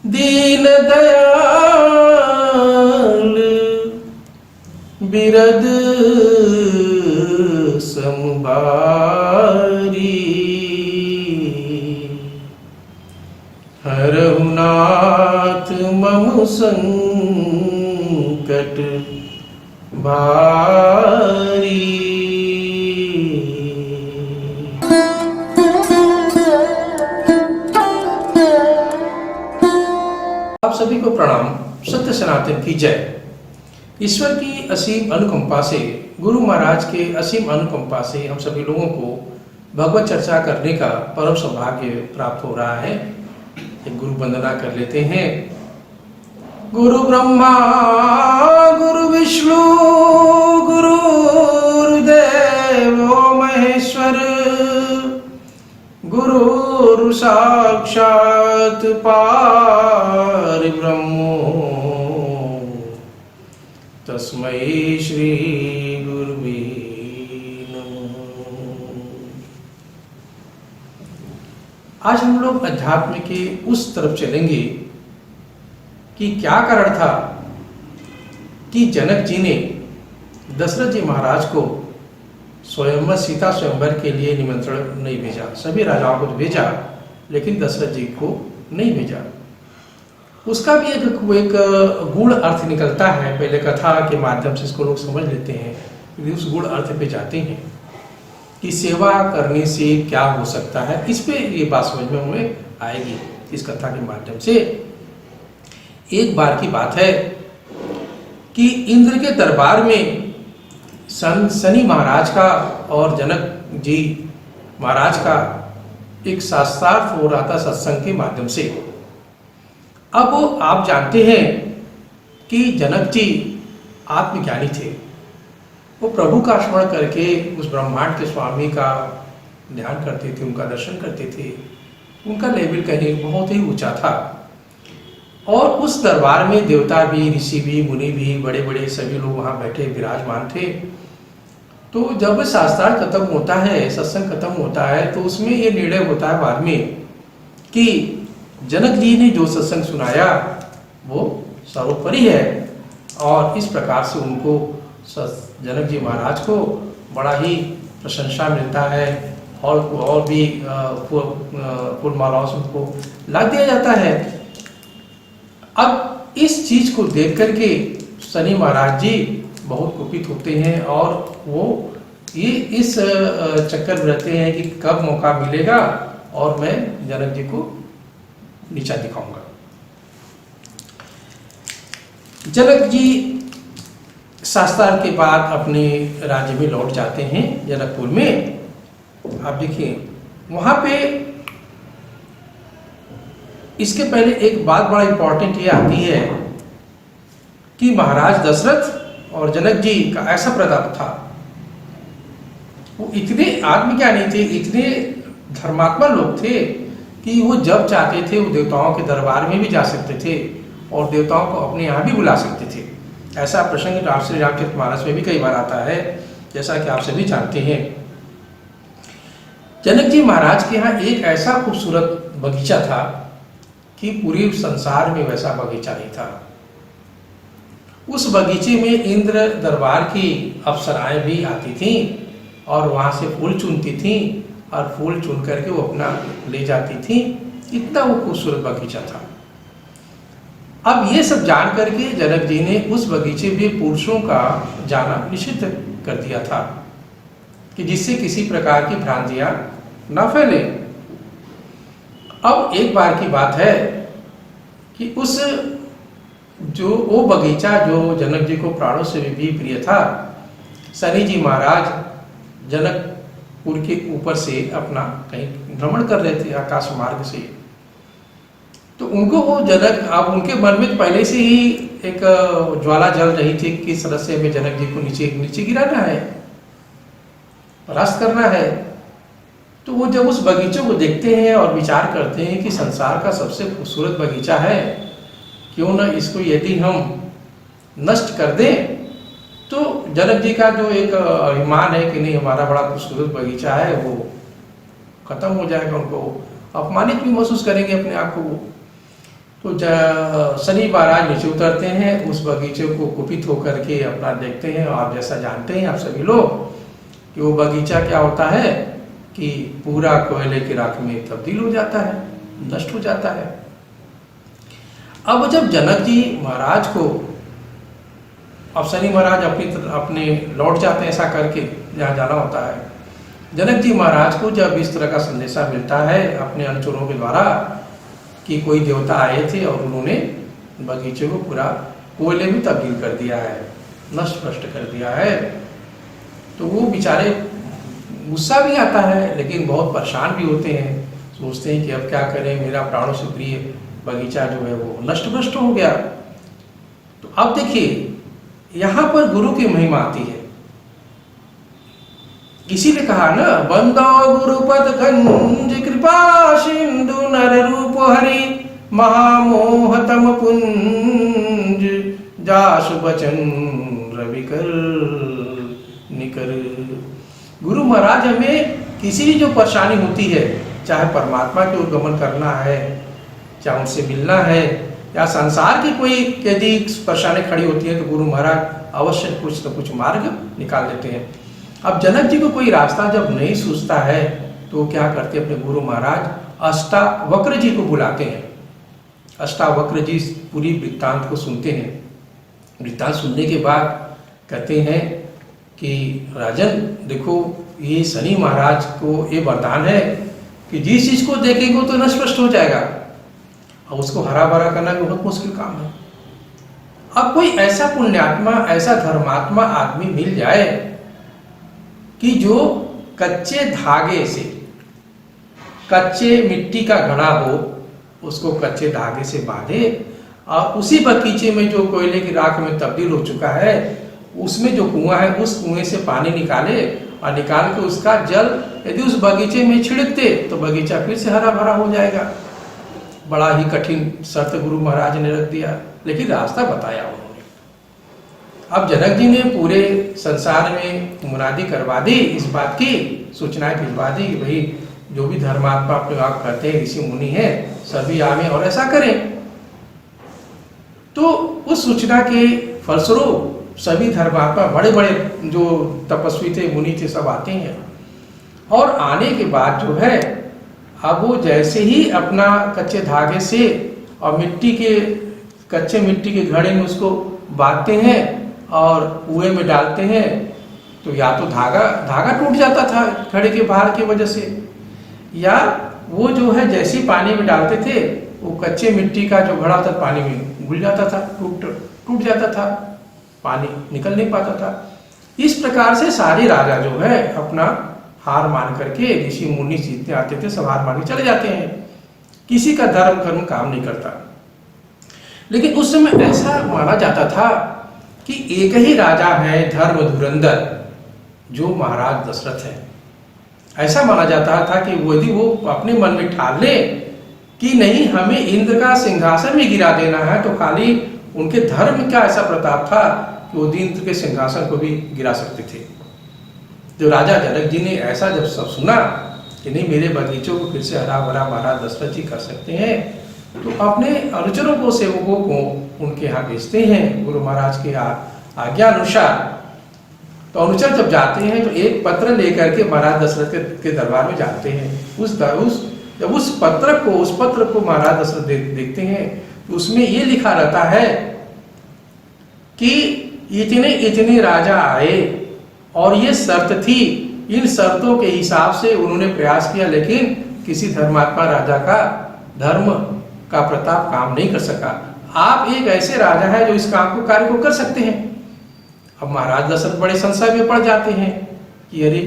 दीन दयाल बिरद समबारी, हरहु नाथ मम संकट भारी। आप सभी को प्रणाम। सत्य सनातन की जय। ईश्वर की असीम अनुकंपा से, गुरु महाराज के असीम अनुकंपा से हम सभी लोगों को भगवत चर्चा करने का परम सौभाग्य प्राप्त हो रहा है। एक गुरु वंदना कर लेते हैं। गुरु ब्रह्मा गुरु विष्णु गुरुर्देवो महेश्वर, गुरु साक्षात् परब्रह्मो तस्मै श्री गुरुवे नमः। आज हम लोग अध्यात्म के उस तरफ चलेंगे कि क्या कारण था कि जनक जी ने दशरथ जी महाराज को स्वयंवर सीता स्वयंवर के लिए निमंत्रण नहीं भेजा। सभी राजाओं को तो भेजा, लेकिन दशरथ जी को नहीं भेजा। उसका भी एक गूढ़ अर्थ निकलता है। पहले कथा के माध्यम से इसको लोग समझ लेते हैं, फिर उस गूढ़ अर्थ पे जाते हैं कि सेवा करने से क्या हो सकता है। इस पे ये बात समझ में हमें आएगी इस कथा के माध्यम से। एक बार की बात है कि इंद्र के दरबार में शनि महाराज का और जनक जी महाराज का एक शास्त्रार्थ हो रहा था सत्संग के माध्यम से। अब आप जानते हैं कि जनक जी आत्मज्ञानी थे। वो प्रभु का स्मरण करके उस ब्रह्मांड के स्वामी का ध्यान करते थे, उनका दर्शन करते थे। उनका लेवल कहीं बहुत ही ऊंचा था। और उस दरबार में देवता भी, ऋषि भी, मुनि भी, बड़े बड़े सभी लोग वहाँ बैठे विराजमान थे। तो जब शास्त्रार्थ खत्म होता है, सत्संग खत्म होता है, तो उसमें ये निर्णय होता है बाद में कि जनक जी ने जो सत्संग सुनाया वो सर्वोपरि है। और इस प्रकार से उनको, जनक जी महाराज को बड़ा ही प्रशंसा मिलता है और भी फूल मालाओं से उनको लाद दिया जाता है। अब इस चीज को देख करके शनि महाराज जी बहुत कुपित होते हैं और वो ये इस चक्कर में रहते हैं कि कब मौका मिलेगा और मैं जनक जी को नीचा दिखाऊंगा। जनक जी शास्त्रार्थ के बाद अपने राज्य में लौट जाते हैं, जनकपुर में। आप देखिए वहां पे इसके पहले एक बात बड़ा इंपॉर्टेंट ये आती है कि महाराज दशरथ और जनक जी का ऐसा प्रताप था, वो इतने आत्मज्ञानी थे, इतने धर्मात्मा लोग थे कि वो जब चाहते थे वो देवताओं के दरबार में भी जा सकते थे और देवताओं को अपने यहाँ भी बुला सकते थे। ऐसा प्रसंग श्री रामचरितमानस में भी कई बार आता है, जैसा कि आप सभी जानते हैं। जनक जी महाराज के यहाँ एक ऐसा खूबसूरत बगीचा था कि पूरे संसार में वैसा बगीचा नहीं था। उस बगीचे में इंद्र दरबार की अप्सराएं भी आती थीं और वहां से फूल चुनती थीं और फूल चुन करके वो अपना ले जाती थीं। इतना वो खूबसूरत बगीचा था। अब ये सब जान करके जनक जी ने उस बगीचे में पुरुषों का जाना निषिद्ध कर दिया था कि जिससे किसी प्रकार की भ्रांतियां न फैले। अब एक बार की बात है कि उस जो वो बगीचा जो जनक जी को प्राणों से भी प्रिय था, शनि जी महाराज जनकपुर के ऊपर से अपना कहीं भ्रमण कर रहे थे आकाश मार्ग से। तो उनको वो जनक, अब उनके मन में पहले से ही एक ज्वाला जल रही थी कि सदस्य में जनक जी को नीचे गिराना है, परास्त करना है। तो वो जब उस बगीचे को देखते हैं और विचार करते हैं कि संसार का सबसे खूबसूरत बगीचा है, क्यों न इसको यदि हम नष्ट कर दें तो जनक जी का जो एक अभिमान है कि नहीं हमारा बड़ा खूबसूरत बगीचा है वो खत्म हो जाएगा। उनको अपमानित भी महसूस करेंगे अपने आप को। तो शनि महाराज नीचे उतरते हैं, उस बगीचे को कुपित होकर के अपना देखते हैं। और आप जैसा जानते हैं आप सभी लोग कि वो बगीचा क्या होता है कि पूरा कोयले की राख में तब्दील हो जाता है, नष्ट हो जाता है। अब जब जनक जी महाराज को, अब शनि महाराज अपने लौट जाते हैं ऐसा करके जहाँ जाना होता है। जनक जी महाराज को जब इस तरह का संदेशा मिलता है अपने अनुचरों के द्वारा कि कोई देवता आए थे और उन्होंने बगीचे को पूरा कोयले में तब्दील कर दिया है, नष्ट भ्रष्ट कर दिया है, तो वो बेचारे गुस्सा भी आता है लेकिन बहुत परेशान भी होते हैं। सोचते हैं कि अब क्या करें, मेरा प्राणों से प्रिय बगीचा जो है वो नष्ट भ्रष्ट हो गया। तो अब देखिए यहाँ पर गुरु की महिमा आती है। इसीलिए कहा ना, बंदो गुरुपद खंज कृपा सिंधु नर रूप हरि महामोहतम पुंज जासु बचन रवि कर निकर। गुरु महाराज हमें किसी भी जो परेशानी होती है, चाहे परमात्मा की ओर गमन करना है, चाहे उनसे मिलना है, या संसार की कोई यदि परेशानी खड़ी होती है तो गुरु महाराज अवश्य कुछ न कुछ मार्ग निकाल देते हैं। अब जनक जी को कोई रास्ता जब नहीं सूझता है तो क्या करते अपने गुरु महाराज अष्टावक्र जी को बुलाते हैं। अष्टावक्र जी पूरी वृत्तांत को सुनते हैं। वृत्तांत सुनने के बाद कहते हैं कि राजन देखो, ये शनि महाराज को ये वरदान है कि जिस चीज को देखेंगे तो नष्ट हो जाएगा, और उसको हरा भरा करना भी बहुत मुश्किल काम है। अब कोई ऐसा पुण्यात्मा, ऐसा धर्मात्मा आदमी मिल जाए कि जो कच्चे धागे से, कच्चे मिट्टी का घड़ा हो, उसको कच्चे धागे से बांधे और उसी बगीचे में जो कोयले की राख में तब्दील हो चुका है, उसमें जो कुआं है उस कुएं से पानी निकाले और निकाल के उसका जल यदि उस बगीचे में छिड़क दे तो बगीचा फिर से हरा भरा हो जाएगा। बड़ा ही कठिन शर्त गुरु महाराज ने रख दिया, लेकिन रास्ता बताया उन्होंने। अब जनक जी ने पूरे संसार में मुनादी करवा दी, इस बात की सूचनाएं भिजवा दी कि भाई जो भी धर्मात्मा अपने आप करते हैं, ऋषि मुनि है, सभी आवे और ऐसा करें। तो उस सूचना के फलस्वरूप सभी धर्मात्मा, बड़े बड़े जो तपस्वी थे, मुनि थे, सब आते हैं। और आने के बाद जो है, अब वो जैसे ही अपना कच्चे धागे से और मिट्टी के, कच्चे मिट्टी के घड़े में उसको बांधते हैं और कुएं में डालते हैं, तो या तो धागा टूट जाता था घड़े के भार की वजह से, या वो जो है जैसे ही पानी में डालते थे वो कच्चे मिट्टी का जो घड़ा था पानी में घुल जाता था, टूट जाता था, पानी निकल नहीं पाता था। इस प्रकार से सारे राजा जो है अपना हार मान करके, ऋषि मुनि जितने आते थे सब हार मान के चले जाते हैं। किसी का धर्म कर्म काम नहीं करता। लेकिन उस समय ऐसा माना जाता था कि एक ही राजा है धर्म धुरंधर, जो महाराज दशरथ है। ऐसा माना जाता था कि यदि वो अपने मन में ठान ले कि नहीं, हमें इंद्र का सिंहासन में गिरा देना है, तो खाली उनके धर्म का ऐसा प्रताप था कि वो इंद्र के सिंहासन को भी गिरा सकते थे। जो राजा जनक जी ने ऐसा जब सब सुना कि नहीं, मेरे बगीचों को फिर से हरा भरा महाराज दशरथ जी कर सकते हैं, तो अपने अनुचरों को, सेवकों को उनके यहाँ भेजते हैं गुरु महाराज के आज्ञा अनुसार। तो अनुचर जब जाते हैं तो एक पत्र लेकर के महाराज दशरथ के दरबार में जाते हैं। जब उस पत्र को महाराज दशरथ देखते हैं तो उसमें ये लिखा रहता है कि इतने राजा आए और ये शर्त थी, इन शर्तों के हिसाब से उन्होंने प्रयास किया, लेकिन किसी धर्मात्मा राजा का धर्म का प्रताप काम नहीं कर सका। आप एक ऐसे राजा है जो इस काम को कार्य को कर सकते हैं। अब महाराज दशरथ बड़े संशय में पड़ जाते हैं कि अरे,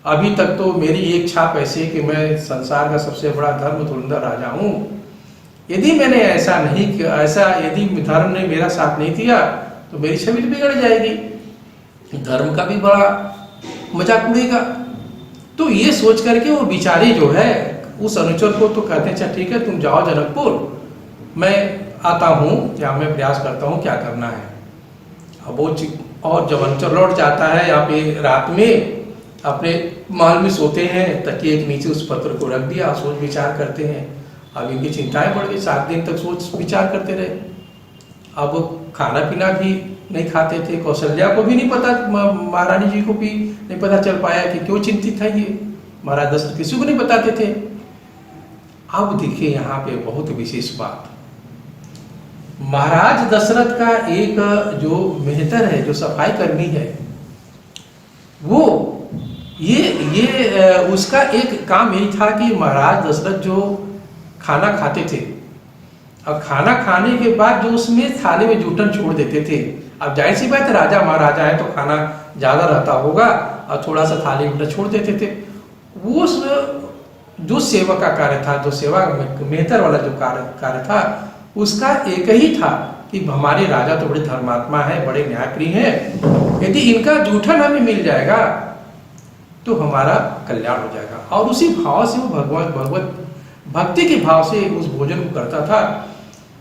अभी तक तो मेरी एक छाप ऐसी है कि मैं संसार का सबसे बड़ा धर्म धुरंधर राजा हूं। यदि मैंने यदि धर्म ने मेरा साथ नहीं दिया तो मेरी छवि बिगड़ जाएगी, धर्म का भी बड़ा मजाक उड़ेगा। तो ये सोच करके वो बेचारे जो है उस अनुचर को तो कहते हैं, अच्छा ठीक है, तुम जाओ जनकपुर, मैं आता हूँ या मैं प्रयास करता हूँ क्या करना है। अब वो और जब अनुचर लौट जाता है, यहाँ पे रात में अपने महल में सोते हैं, तकिए के नीचे उस पत्र को रख दिया, सोच विचार करते हैं। अब इनकी चिंताएं बढ़ गई, 7 दिन तक सोच विचार करते रहे। अब खाना पीना भी नहीं खाते थे। कौशल्या को भी नहीं पता, महारानी जी को भी नहीं पता चल पाया कि क्यों चिंतित है ये। महाराज दशरथ किसी को नहीं बताते थे। अब देखिए यहाँ पे बहुत विशेष बात, महाराज दशरथ का एक जो मेहतर है, जो सफाई कर्मी है, वो ये उसका एक काम यही था कि महाराज दशरथ जो खाना खाते थे, अब खाना खाने के बाद जो उसमें थाली में जूठन छोड़ देते थे। अब जाहिर सी बात है, राजा महाराजा है तो खाना ज्यादा रहता होगा और थोड़ा सा थाली में छोड़ देते थे। वो जो सेवा का कार्य था, जो सेवा मेहतर वाला जो कार्य था, उसका एक ही था कि हमारे राजा तो बड़े धर्मात्मा है, बड़े न्यायप्रिय हैं, यदि इनका जूठन हमें मिल जाएगा तो हमारा कल्याण हो जाएगा। और उसी भाव से वो भगवत भक्ति के भाव से उस भोजन को करता था।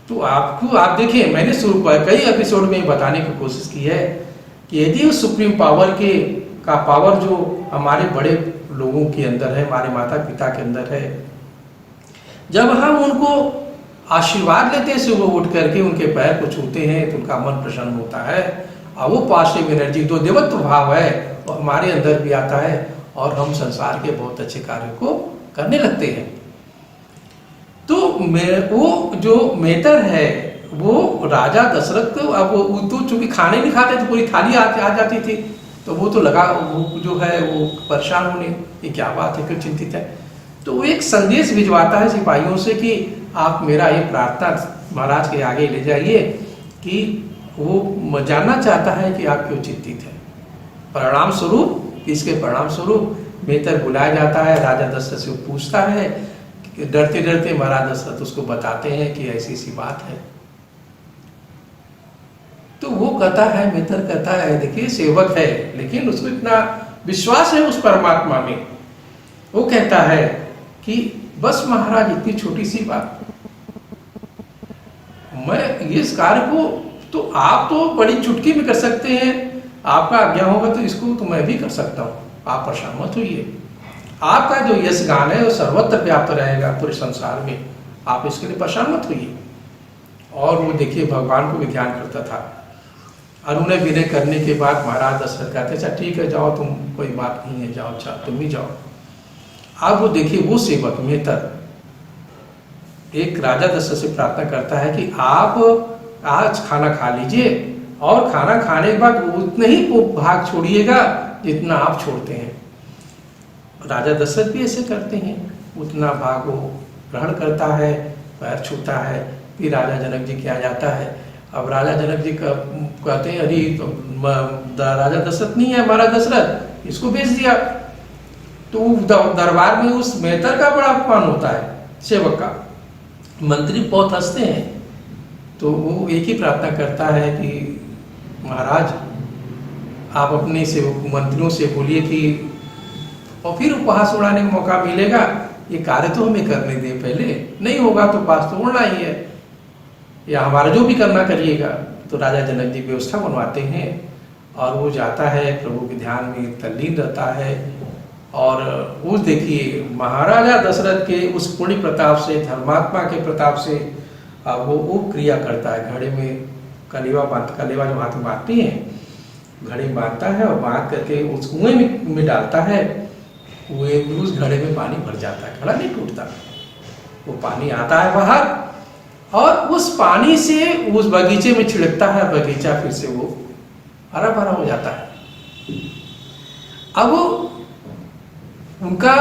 तो आप देखिए, मैंने शुरू कई एपिसोड में बताने की कोशिश की है कि यदि उस सुप्रीम पावर का पावर जो हमारे बड़े लोगों के अंदर है, हमारे माता पिता के अंदर है, जब हम उनको आशीर्वाद लेते हैं सुबह उठ करके, उनके पैर को छूते हैं तो उनका मन प्रसन्न होता है और वो पॉजिटिव एनर्जी, जो देवत्व भाव है, वो हमारे अंदर भी आता है और हम संसार के बहुत अच्छे कार्यों को करने लगते हैं। तो वो जो मेहतर है, वो राजा दशरथ को, अब वो तो चूंकि खाने नहीं खाते तो पूरी थाली आ जाती थी, तो वो तो लगा, वो जो है वो परेशान होने, ये क्या बात है, क्यों चिंतित है। तो वो एक संदेश भिजवाता है सिपाहियों से कि आप मेरा ये प्रार्थना महाराज के आगे ले जाइए कि वो जानना चाहता है कि आप क्यों चिंतित हैं। परिणाम स्वरूप, इसके परिणाम स्वरूप मेहतर बुलाया जाता है। राजा दशरथ से पूछता है, डरते डरते महाराज दशरथ उसको बताते हैं कि ऐसी सी बात है। तो वो कहता है, मेहतर कहता है, देखिए सेवक है लेकिन उसको इतना विश्वास है उस परमात्मा में, वो कहता है कि बस महाराज इतनी छोटी सी बात, मैं इस कार्य को तो आप तो बड़ी चुटकी में कर सकते हैं, आपका आज्ञा होगा तो इसको तो मैं भी कर सकता हूँ, आप परेशान मत होइए। आपका जो यश गान है वो सर्वत्र व्याप्त रहेगा पूरे संसार में, आप इसके लिए परेशान मत होइए। और वो देखिए भगवान को भी ध्यान करता था। और उन्हें विनय करने के बाद महाराज दशरथ कहते, अच्छा ठीक है जाओ, तुम, कोई बात नहीं है, जाओ, अच्छा तुम भी जाओ। अब वो देखिए, वो सेवक मेहतर एक राजा दशरथ से प्रार्थना करता है कि आप आज खाना खा लीजिए और खाना खाने के बाद उतने ही भाग छोड़िएगा जितना आप छोड़ते हैं। राजा दशरथ भी ऐसे करते हैं, उतना भाग वो ग्रहण करता है, पैर छूता है। फिर राजा जनक जी क्या जाता है। अब राजा जनक जी कहते हैं, अरे तो राजा दशरथ नहीं है, महाराज दशरथ, इसको भेज दिया। तो दरबार में उस मेहतर का बड़ा अपमान होता है, सेवक का। मंत्री बहुत हंसते हैं। तो वो एक ही प्रार्थना करता है कि महाराज आप अपने सेवक मंत्रियों से बोलिए कि, और फिर उपहास उड़ाने का मौका मिलेगा, ये कार्य तो हमें करने दें, पहले नहीं होगा तो पास तो उड़ना ही है, या हमारा जो भी करना करिएगा। तो राजा जनक जी व्यवस्था बनवाते हैं और वो जाता है, प्रभु के ध्यान में तल्लीन रहता है। और उस देखिए महाराजा दशरथ के उस पुण्य प्रताप से, धर्मात्मा के प्रताप से वो क्रिया करता है। घड़े में कलेवा जो हाथ में बांधते हैं, घड़े में बांधता है और बांध करके उस कुएं में डालता है। कुएं में उस घड़े में पानी भर जाता है, घड़ा नहीं टूटता, वो पानी आता है बाहर और उस पानी से उस बगीचे में छिड़कता है, बगीचा फिर से वो हरा भरा हो जाता है। अब उनका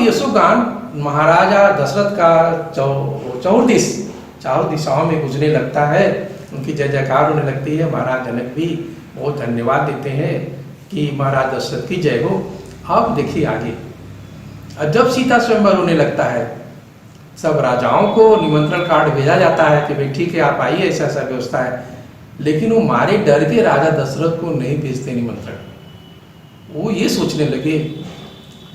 यशोगान महाराजा दशरथ का चारों दिशाओं में गुजरने लगता है, उनकी जय जयकार होने लगती है। महाराज जनक भी बहुत धन्यवाद देते हैं कि महाराज दशरथ की जय हो। अब देखिए आगे, जब सीता स्वयंवर होने लगता है, सब राजाओं को निमंत्रण कार्ड भेजा जाता है कि भाई ठीक है आप आइए, ऐसा ऐसा व्यवस्था है। लेकिन वो मारे डर के राजा दशरथ को नहीं भेजते निमंत्रण। वो ये सोचने लगे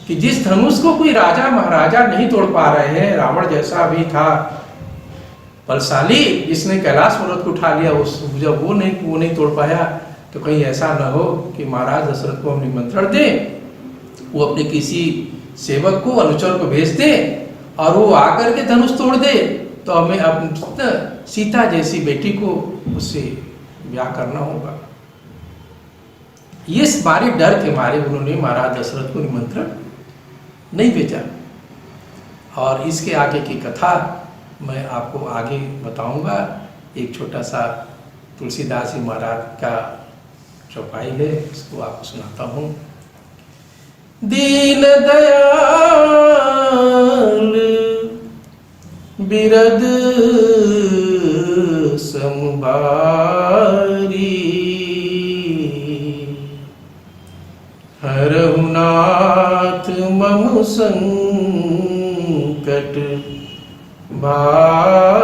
कि जिस धनुष को कोई राजा महाराजा नहीं तोड़ पा रहे हैं, रावण जैसा भी था बलशाली, जिसने कैलाश पर्वत को उठा लिया, जब वो नहीं तोड़ पाया, तो कहीं ऐसा न हो कि महाराज दशरथ को हम निमंत्रण दें, वो अपने किसी सेवक को, अनुचर को भेज दें और वो आकर के धनुष तोड़ दे तो हमें अब सीता जैसी बेटी को उससे ब्याह करना होगा। ये सारे डर के मारे उन्होंने महाराज दशरथ को निमंत्रण नहीं भेजा। और इसके आगे की कथा मैं आपको आगे बताऊंगा। एक छोटा सा तुलसीदास जी महाराज का चौपाई है, इसको आपको सुनाता हूँ। दीन दयाल बिरद समबारी, हरहु नाथ मम संकट भारी।